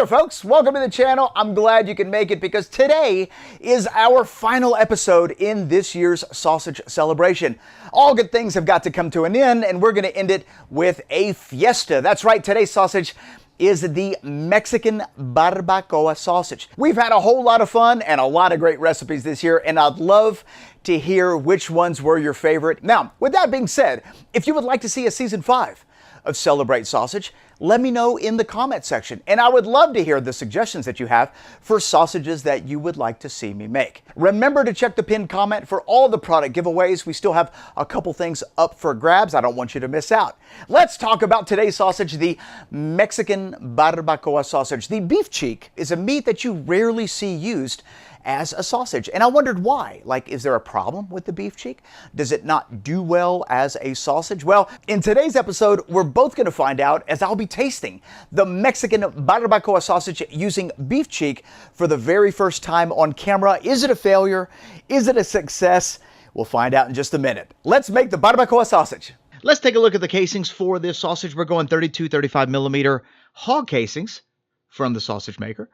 there, folks. Welcome to the channel. I'm glad you can make it because today is our final episode in this year's sausage celebration. All good things have got to come to an end, and we're going to end it with a fiesta. That's right, today's sausage is the Mexican Barbacoa sausage. We've had a whole lot of fun and a lot of great recipes this year, and I'd love to hear which ones were your favorite. Now, with that being said, if you would like to see a season 5 of Celebrate Sausage, let me know in the comment section, and I would love to hear the suggestions that you have for sausages that you would like to see me make. Remember to check the pinned comment for all the product giveaways. We still have a couple things up for grabs. I don't want you to miss out. Let's talk about today's sausage, the Mexican Barbacoa sausage. The beef cheek is a meat that you rarely see used as a sausage. And I wondered why. Like, is there a problem with the beef cheek? Does it not do well as a sausage? Well, in today's episode, we're both going to find out as I'll be tasting the Mexican Barbacoa sausage using beef cheek for the very first time on camera. Is it a failure? Is it a success? We'll find out in just a minute. Let's make the Barbacoa sausage. Let's take a look at the casings for this sausage. We're going 32, 35 millimeter hog casings from the sausage maker.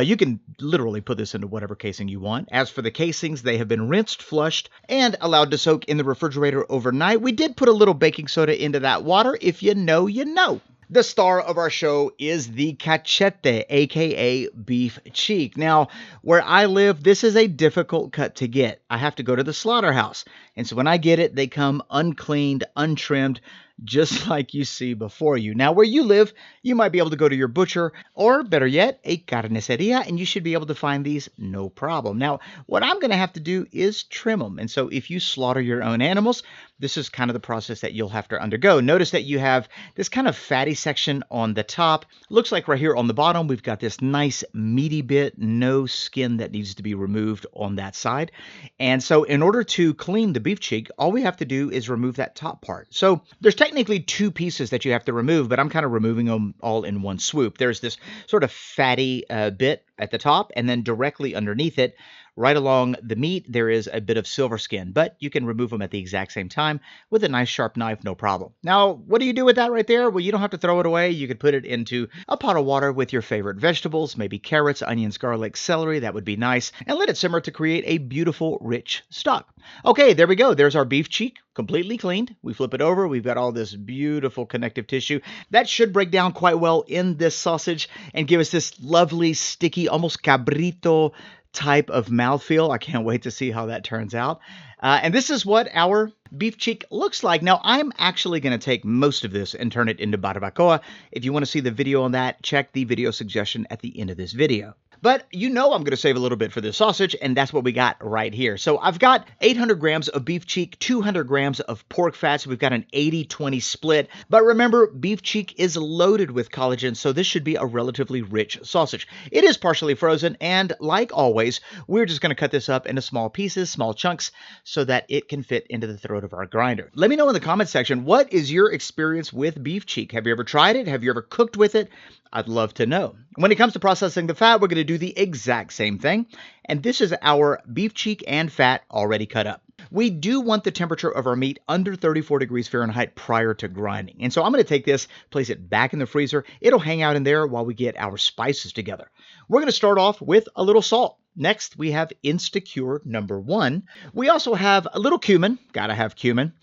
You can literally put this into whatever casing you want. As for the casings, they have been rinsed, flushed, and allowed to soak in the refrigerator overnight. We did put a little baking soda into that water. If you know, you know. The star of our show is the cachete, aka beef cheek. Now, where I live, this is a difficult cut to get. I have to go to the slaughterhouse. And so when I get it, they come uncleaned, untrimmed, just like you see before you. Now, where you live, you might be able to go to your butcher, or better yet, a carniceria, and you should be able to find these no problem. Now, what I'm going to have to do is trim them. And so if you slaughter your own animals, this is kind of the process that you'll have to undergo. Notice that you have this kind of fatty section on the top. Looks like right here on the bottom, we've got this nice meaty bit, no skin that needs to be removed on that side. And so in order to clean the beef cheek, all we have to do is remove that top part. So there's technically two pieces that you have to remove, but I'm kind of removing them all in one swoop. There's this sort of fatty bit at the top, and then directly underneath it, right along the meat, there is a bit of silver skin, but you can remove them at the exact same time with a nice sharp knife, no problem. Now, what do you do with that right there? Well, you don't have to throw it away. You could put it into a pot of water with your favorite vegetables, maybe carrots, onions, garlic, celery. That would be nice. And let it simmer to create a beautiful, rich stock. Okay, there we go. There's our beef cheek, completely cleaned. We flip it over. We've got all this beautiful connective tissue. That should break down quite well in this sausage and give us this lovely, sticky, almost cabrito type of mouthfeel. I can't wait to see how that turns out. And this is what our beef cheek looks like. Now, I'm actually going to take most of this and turn it into barbacoa. If you want to see the video on that, check the video suggestion at the end of this video. But you know I'm going to save a little bit for this sausage, and that's what we got right here. So I've got 800 grams of beef cheek, 200 grams of pork fat, so we've got an 80-20 split. But remember, beef cheek is loaded with collagen, so this should be a relatively rich sausage. It is partially frozen, and like always, we're just going to cut this up into small pieces, small chunks, so that it can fit into the throat of our grinder. Let me know in the comment section, what is your experience with beef cheek? Have you ever tried it? Have you ever cooked with it? I'd love to know. When it comes to processing the fat, we're going to do the exact same thing. And this is our beef cheek and fat already cut up. We do want the temperature of our meat under 34 degrees Fahrenheit prior to grinding. And so I'm going to take this, place it back in the freezer. It'll hang out in there while we get our spices together. We're going to start off with a little salt. Next, we have Instacure number 1. We also have a little cumin. Gotta have cumin.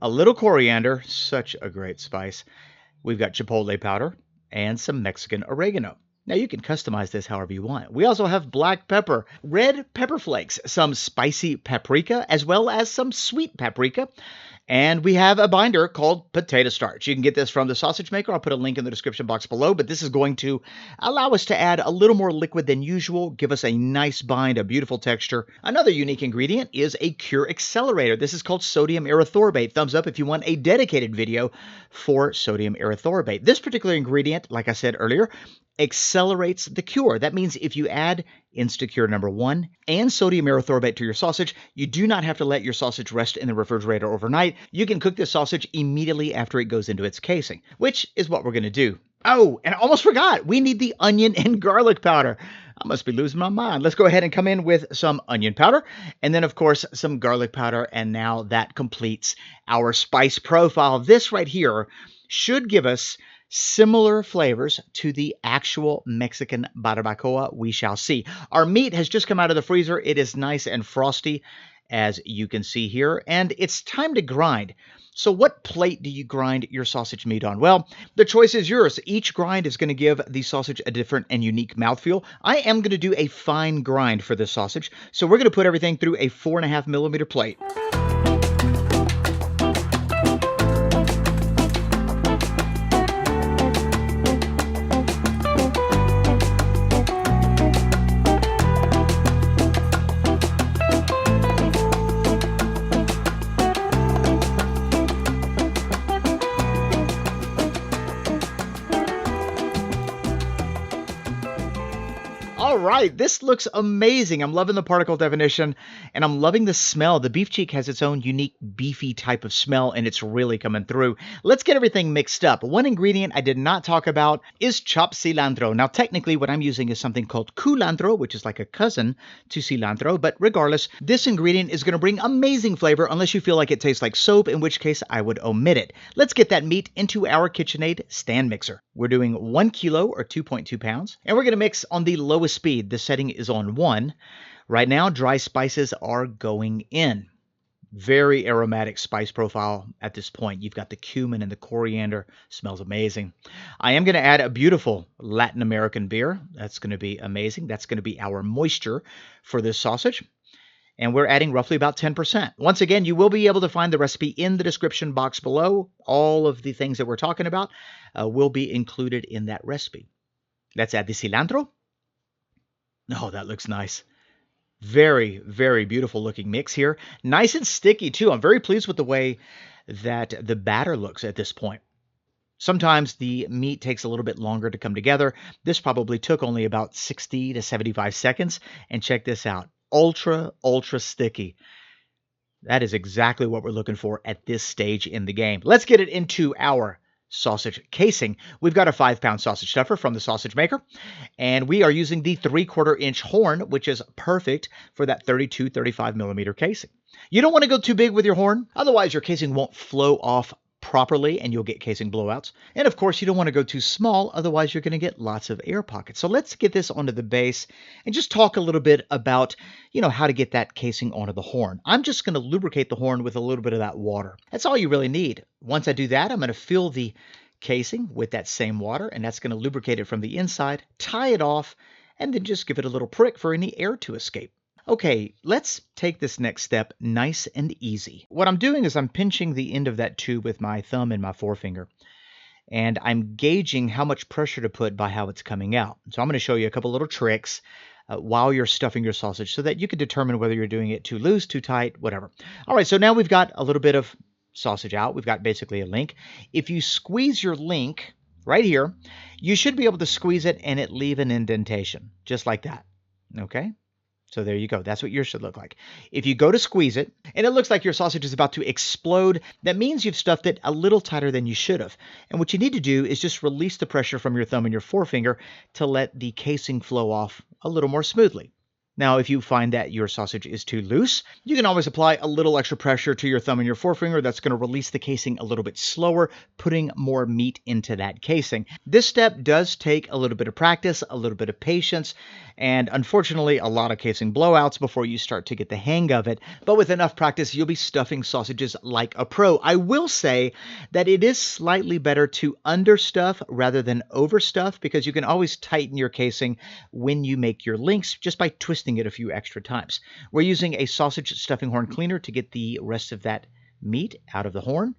A little coriander. Such a great spice. We've got chipotle powder and some Mexican oregano. Now, you can customize this however you want. We also have black pepper, red pepper flakes, some spicy paprika, as well as some sweet paprika. And we have a binder called potato starch. You can get this from the sausage maker. I'll put a link in the description box below, but this is going to allow us to add a little more liquid than usual, give us a nice bind, a beautiful texture. Another unique ingredient is a cure accelerator. This is called sodium erythorbate. Thumbs up if you want a dedicated video for sodium erythorbate. This particular ingredient, like I said earlier, accelerates the cure. That means if you add Instacure number 1 and sodium erythorbate to your sausage, you do not have to let your sausage rest in the refrigerator overnight. You can cook this sausage immediately after it goes into its casing, which is what we're going to do. Oh, and I almost forgot, we need the onion and garlic powder. I must be losing my mind. Let's go ahead and come in with some onion powder, and then, of course, some garlic powder, and now that completes our spice profile. This right here should give us similar flavors to the actual Mexican barbacoa, we shall see. Our meat has just come out of the freezer. It is nice and frosty, as you can see here, and it's time to grind. So what plate do you grind your sausage meat on? Well, the choice is yours. Each grind is going to give the sausage a different and unique mouthfeel. I am going to do a fine grind for this sausage, so we're going to put everything through a 4.5 millimeter plate. All right, this looks amazing. I'm loving the particle definition, and I'm loving the smell. The beef cheek has its own unique beefy type of smell, and it's really coming through. Let's get everything mixed up. One ingredient I did not talk about is chopped cilantro. Now, technically, what I'm using is something called culantro, which is like a cousin to cilantro, but regardless, this ingredient is going to bring amazing flavor unless you feel like it tastes like soap, in which case I would omit it. Let's get that meat into our KitchenAid stand mixer. We're doing 1 kilo or 2.2 pounds, and we're going to mix on the lowest speed. The setting is on 1. Right now, dry spices are going in. Very aromatic spice profile at this point. You've got the cumin and the coriander. Smells amazing. I am going to add a beautiful Latin American beer. That's going to be amazing. That's going to be our moisture for this sausage. And we're adding roughly about 10%. Once again, you will be able to find the recipe in the description box below. All of the things that we're talking about will be included in that recipe. Let's add the cilantro. Oh, that looks nice. Very, very beautiful looking mix here. Nice and sticky too. I'm very pleased with the way that the batter looks at this point. Sometimes the meat takes a little bit longer to come together. This probably took only about 60 to 75 seconds. And check this out. Ultra, ultra sticky. That is exactly what we're looking for at this stage in the game. Let's get it into our sausage casing. We've got a 5-pound sausage stuffer from the sausage maker, and we are using the 3/4 inch horn, which is perfect for that 32-35 millimeter casing. You don't want to go too big with your horn, otherwise your casing won't flow off properly and you'll get casing blowouts. And of course, you don't want to go too small, otherwise you're going to get lots of air pockets. So let's get this onto the base and just talk a little bit about, how to get that casing onto the horn. I'm just going to lubricate the horn with a little bit of that water. That's all you really need. Once I do that, I'm going to fill the casing with that same water, and that's going to lubricate it from the inside, tie it off, and then just give it a little prick for any air to escape. Okay, let's take this next step nice and easy. What I'm doing is I'm pinching the end of that tube with my thumb and my forefinger, and I'm gauging how much pressure to put by how it's coming out. So I'm going to show you a couple little tricks while you're stuffing your sausage so that you can determine whether you're doing it too loose, too tight, whatever. All right, so now we've got a little bit of sausage out. We've got basically a link. If you squeeze your link right here, you should be able to squeeze it and it leave an indentation, just like that, okay? So there you go. That's what yours should look like. If you go to squeeze it, and it looks like your sausage is about to explode, that means you've stuffed it a little tighter than you should have. And what you need to do is just release the pressure from your thumb and your forefinger to let the casing flow off a little more smoothly. Now, if you find that your sausage is too loose, you can always apply a little extra pressure to your thumb and your forefinger. That's going to release the casing a little bit slower, putting more meat into that casing. This step does take a little bit of practice, a little bit of patience, and unfortunately, a lot of casing blowouts before you start to get the hang of it. But with enough practice, you'll be stuffing sausages like a pro. I will say that it is slightly better to understuff rather than overstuff, because you can always tighten your casing when you make your links just by twisting it a few extra times. We're using a sausage stuffing horn cleaner to get the rest of that meat out of the horn,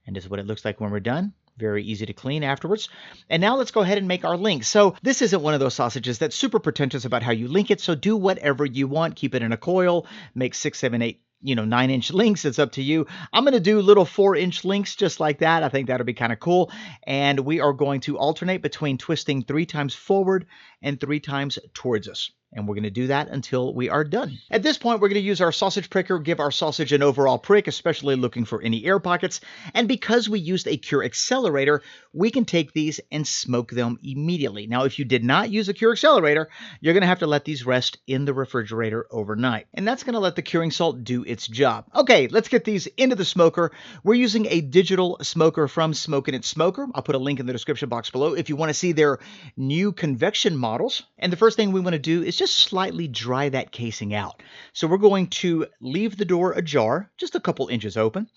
and this is what it looks like when we're done. Very easy to clean afterwards. And now let's go ahead and make our link. So this isn't one of those sausages that's super pretentious about how you link it, so do whatever you want. Keep it in a coil, make 6, 7, 8, 9-inch links. It's up to you. I'm going to do little 4-inch links just like that. I think that'll be kind of cool. And we are going to alternate between twisting 3 times forward and 3 times towards us. And we're going to do that until we are done. At this point, we're going to use our sausage pricker, give our sausage an overall prick, especially looking for any air pockets. And because we used a cure accelerator, we can take these and smoke them immediately. Now, if you did not use a cure accelerator, you're going to have to let these rest in the refrigerator overnight. And that's going to let the curing salt do its job. Okay, let's get these into the smoker. We're using a digital smoker from Smokin' It Smoker. I'll put a link in the description box below if you want to see their new convection models. And the first thing we want to do is just slightly dry that casing out. So we're going to leave the door ajar, just a couple inches open,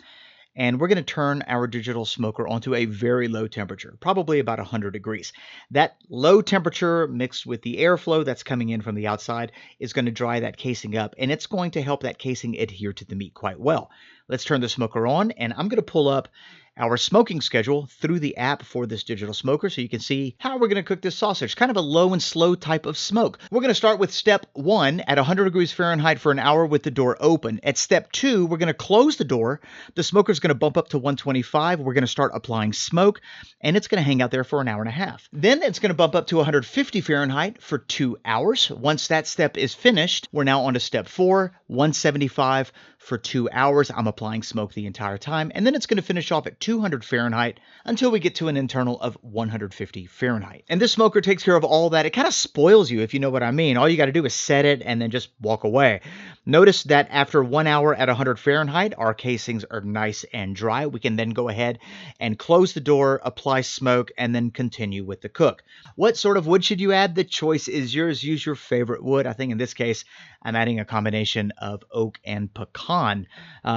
and we're going to turn our digital smoker onto a very low temperature, probably about 100 degrees. That low temperature mixed with the airflow that's coming in from the outside is going to dry that casing up, and it's going to help that casing adhere to the meat quite well. Let's turn the smoker on, and I'm going to pull up our smoking schedule through the app for this digital smoker so you can see how we're going to cook this sausage. Kind of a low and slow type of smoke. We're going to start with step 1 at 100 degrees Fahrenheit for an hour with the door open. At step 2, we're going to close the door. The smoker is going to bump up to 125. We're going to start applying smoke, and it's going to hang out there for an hour and a half. Then it's going to bump up to 150 Fahrenheit for 2 hours. Once that step is finished, we're now on to step 4, 175 for 2 hours. I'm applying smoke the entire time, and then it's going to finish off at 200 Fahrenheit until we get to an internal of 150 Fahrenheit. And this smoker takes care of all that. It kind of spoils you, if you know what I mean. All you got to do is set it and then just walk away. Notice that after 1 hour at 100 Fahrenheit, our casings are nice and dry. We can then go ahead and close the door, apply smoke, and then continue with the cook. What sort of wood should you add? The choice is yours. Use your favorite wood. I think in this case, I'm adding a combination of oak and pecan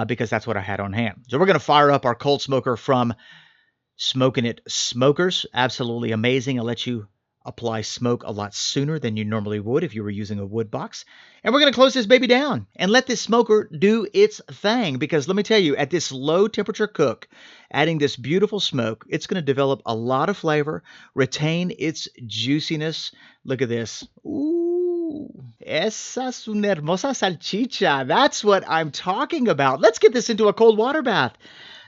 because that's what I had on hand. So we're going to fire up our cold smoker from Smokin' It Smokers. Absolutely amazing. I'll let you apply smoke a lot sooner than you normally would if you were using a wood box. And we're going to close this baby down and let this smoker do its thing, because let me tell you, at this low temperature cook, adding this beautiful smoke, it's going to develop a lot of flavor, retain its juiciness. Look at this. Ooh, esa es una hermosa salchicha. That's what I'm talking about. Let's get this into a cold water bath,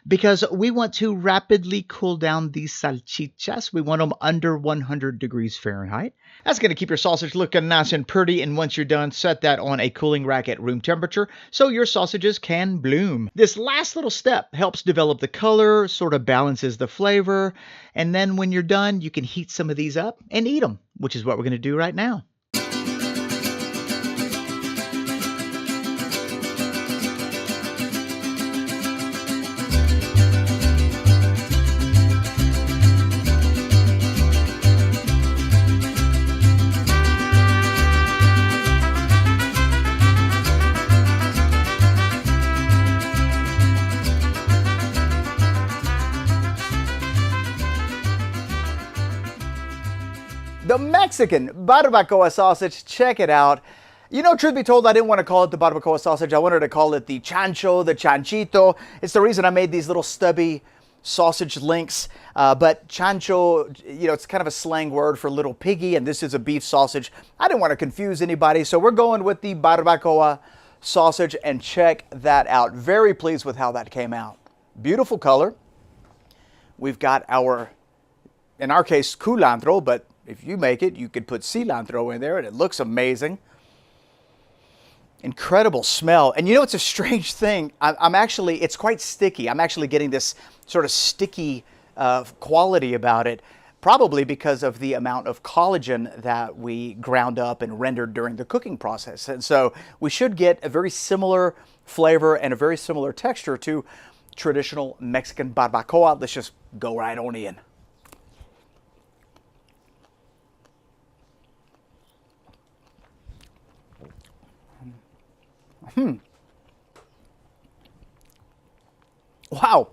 because we want to rapidly cool down these salchichas. We want them under 100 degrees Fahrenheit. That's going to keep your sausage looking nice and pretty, and once you're done, set that on a cooling rack at room temperature so your sausages can bloom. This last little step helps develop the color, sort of balances the flavor, and then when you're done, you can heat some of these up and eat them, which is what we're going to do right now. The Mexican barbacoa sausage, check it out. You know, truth be told, I didn't want to call it the barbacoa sausage. I wanted to call it the chancho, the chanchito. It's the reason I made these little stubby sausage links. But chancho, you know, it's kind of a slang word for little piggy, and this is a beef sausage. I didn't want to confuse anybody, so we're going with the barbacoa sausage, and check that out. Very pleased with how that came out. Beautiful color. We've got our, in our case, culantro, but if you make it, you could put cilantro in there, and it looks amazing. Incredible smell. And you know, it's a strange thing. It's quite sticky. I'm actually getting this sort of sticky quality about it, probably because of the amount of collagen that we ground up and rendered during the cooking process. And so we should get a very similar flavor and a very similar texture to traditional Mexican barbacoa. Let's just go right on in. Wow,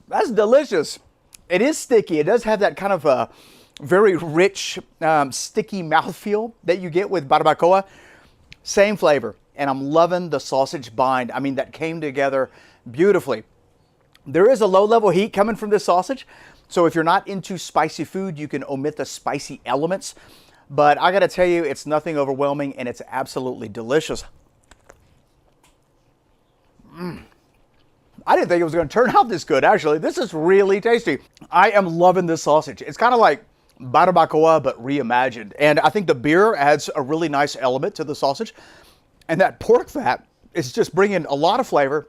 that's delicious. It is sticky. It does have that kind of a very rich, sticky mouthfeel that you get with barbacoa. Same flavor, and I'm loving the sausage bind. I mean, that came together beautifully. There is a low-level heat coming from this sausage, so if you're not into spicy food, you can omit the spicy elements. But I gotta tell you, it's nothing overwhelming, and it's absolutely delicious. I didn't think it was going to turn out this good, actually. This is really tasty. I am loving this sausage. It's kind of like Barbacoa, but reimagined. And I think the beer adds a really nice element to the sausage. And that pork fat is just bringing a lot of flavor,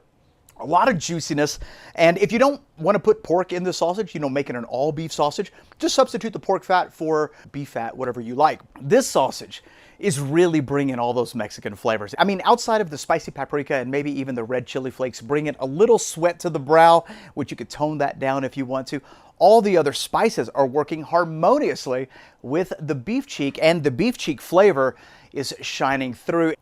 a lot of juiciness. And if you don't want to put pork in the sausage, make it an all beef sausage, just substitute the pork fat for beef fat, whatever you like. This sausage is really bringing all those Mexican flavors. I mean, outside of the spicy paprika and maybe even the red chili flakes, bringing a little sweat to the brow, which you could tone that down if you want to. All the other spices are working harmoniously with the beef cheek, and the beef cheek flavor is shining through.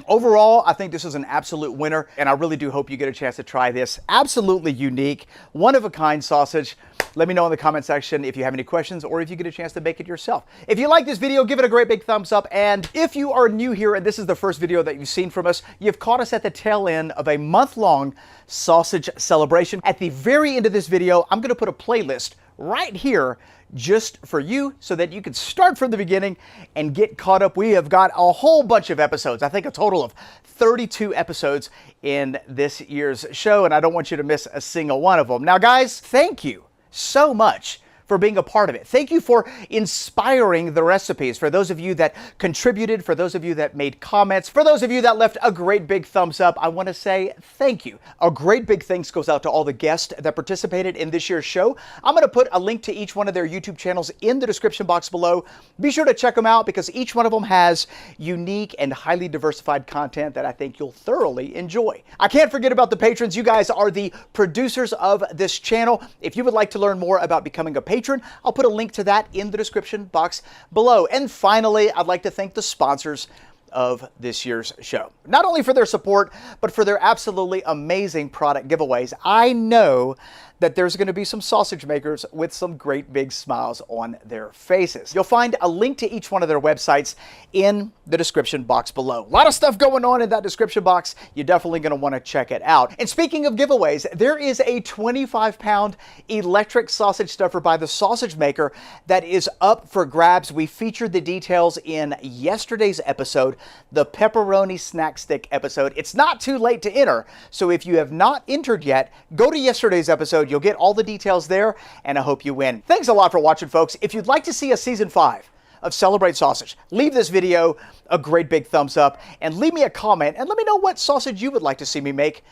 Overall, I think this is an absolute winner, and I really do hope you get a chance to try this absolutely unique, one-of-a-kind sausage. Let me know in the comment section if you have any questions or if you get a chance to make it yourself. If you like this video, give it a great big thumbs up. And if you are new here and this is the first video that you've seen from us, you've caught us at the tail end of a month-long sausage celebration. At the very end of this video, I'm going to put a playlist right here just for you so that you can start from the beginning and get caught up. We have got a whole bunch of episodes. I think a total of 32 episodes in this year's show, and I don't want you to miss a single one of them. Now, guys, thank you so much for being a part of it. Thank you for inspiring the recipes. For those of you that contributed, for those of you that made comments, for those of you that left a great big thumbs up, I want to say thank you. A great big thanks goes out to all the guests that participated in this year's show. I'm going to put a link to each one of their YouTube channels in the description box below. Be sure to check them out because each one of them has unique and highly diversified content that I think you'll thoroughly enjoy. I can't forget about the patrons. You guys are the producers of this channel. If you would like to learn more about becoming a patron, I'll put a link to that in the description box below. And finally, I'd like to thank the sponsors of this year's show. Not only for their support, but for their absolutely amazing product giveaways. I know that there's going to be some sausage makers with some great big smiles on their faces. You'll find a link to each one of their websites in the description box below. A lot of stuff going on in that description box. You're definitely going to want to check it out. And speaking of giveaways, there is a 25-pound electric sausage stuffer by the Sausage Maker that is up for grabs. We featured the details in yesterday's episode, the pepperoni snack stick episode. It's not too late to enter, so if you have not entered yet, go to yesterday's episode. You'll get all the details there, and I hope you win. Thanks a lot for watching, folks. If you'd like to see a season 5 of Celebrate Sausage, leave this video a great big thumbs up and leave me a comment and let me know what sausage you would like to see me make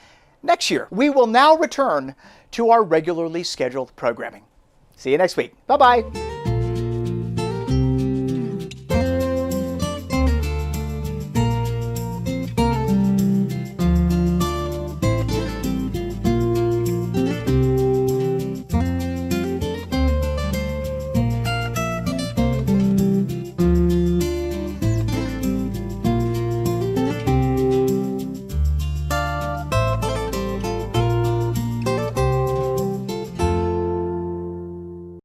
next year. We will now return to our regularly scheduled programming. See you next week. Bye-bye.